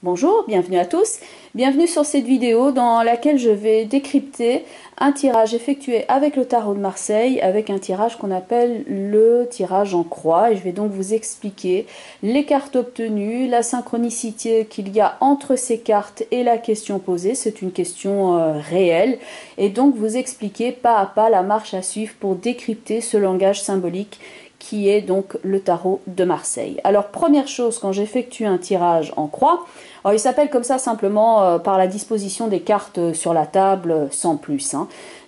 Bonjour, bienvenue à tous. Bienvenue sur cette vidéo dans laquelle je vais décrypter un tirage effectué avec le tarot de Marseille, avec un tirage qu'on appelle le tirage en croix. Et je vais donc vous expliquer les cartes obtenues, la synchronicité qu'il y a entre ces cartes et la question posée. C'est une question réelle. Et donc vous expliquer pas à pas la marche à suivre pour décrypter ce langage symbolique qui est donc le tarot de Marseille. Alors première chose, quand j'effectue un tirage en croix, alors il s'appelle comme ça simplement par la disposition des cartes sur la table sans plus.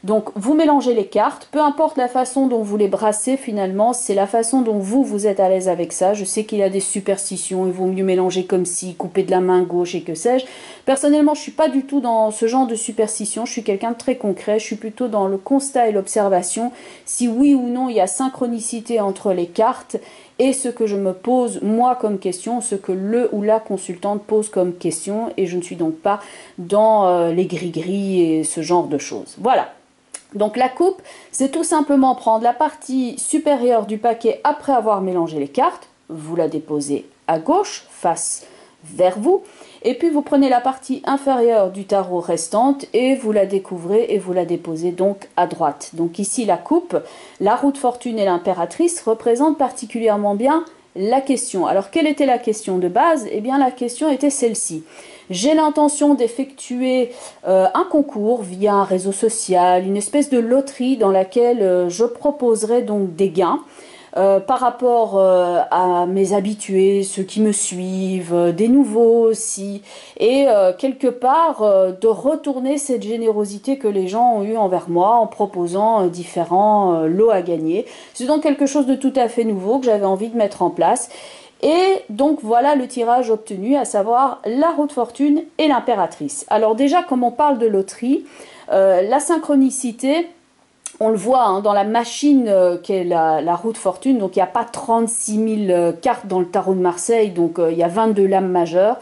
Donc vous mélangez les cartes, peu importe la façon dont vous les brassez finalement, c'est la façon dont vous êtes à l'aise avec ça. Je sais qu'il y a des superstitions, il vaut mieux mélanger comme ci, couper de la main gauche et que sais-je. Personnellement, je ne suis pas du tout dans ce genre de superstition, je suis quelqu'un de très concret, je suis plutôt dans le constat et l'observation. Si oui ou non il y a synchronicité entre les cartes et ce que je me pose moi comme question, ce que le ou la consultante pose comme question, et je ne suis donc pas dans les gris-gris et ce genre de choses. Voilà. Donc la coupe, c'est tout simplement prendre la partie supérieure du paquet après avoir mélangé les cartes, vous la déposez à gauche, face vers vous, et puis vous prenez la partie inférieure du tarot restante et vous la découvrez et vous la déposez donc à droite. Donc ici la coupe, la roue de fortune et l'impératrice représentent particulièrement bien la question. Alors quelle était la question de base? Eh bien la question était celle-ci. J'ai l'intention d'effectuer un concours via un réseau social, une espèce de loterie dans laquelle je proposerai donc des gains par rapport à mes habitués, ceux qui me suivent, des nouveaux aussi, et quelque part de retourner cette générosité que les gens ont eue envers moi en proposant différents lots à gagner. C'est donc quelque chose de tout à fait nouveau que j'avais envie de mettre en place. Et donc voilà le tirage obtenu, à savoir la roue de fortune et l'impératrice. Alors déjà, comme on parle de loterie, la synchronicité, on le voit dans la machine qu'est la roue de fortune, donc il n'y a pas 36 000 cartes dans le tarot de Marseille, donc il y a 22 lames majeures.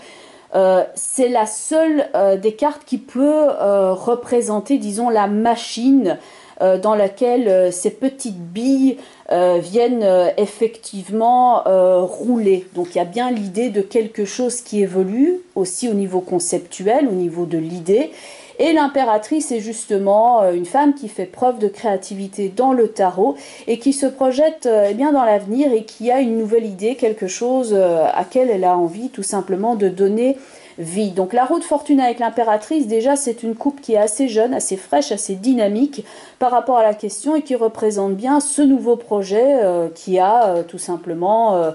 C'est la seule des cartes qui peut représenter, disons, la machine dans laquelle ces petites billes viennent effectivement rouler. Donc il y a bien l'idée de quelque chose qui évolue aussi au niveau conceptuel, au niveau de l'idée. Et l'impératrice est justement une femme qui fait preuve de créativité dans le tarot et qui se projette bien dans l'avenir et qui a une nouvelle idée, quelque chose à laquelle elle a envie tout simplement de donner vie. Donc la roue de fortune avec l'impératrice, déjà c'est une coupe qui est assez jeune, assez fraîche, assez dynamique par rapport à la question et qui représente bien ce nouveau projet qui a tout simplement,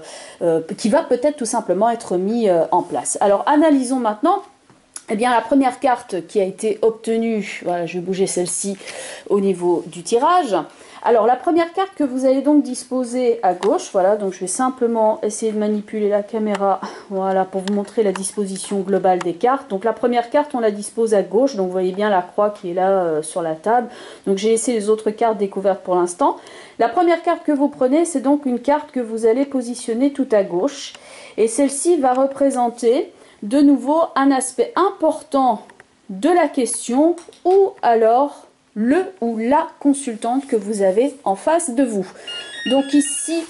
qui va peut-être tout simplement être mis en place. Alors analysons maintenant. Eh bien, la première carte qui a été obtenue, voilà, je vais bouger celle-ci au niveau du tirage. Alors, la première carte que vous allez donc disposer à gauche, voilà, donc je vais simplement essayer de manipuler la caméra, voilà, pour vous montrer la disposition globale des cartes. Donc, la première carte, on la dispose à gauche, donc vous voyez bien la croix qui est là sur la table. Donc, j'ai laissé les autres cartes découvertes pour l'instant. La première carte que vous prenez, c'est donc une carte que vous allez positionner tout à gauche. Et celle-ci va représenter de nouveau un aspect important de la question ou alors le ou la consultante que vous avez en face de vous. Donc ici,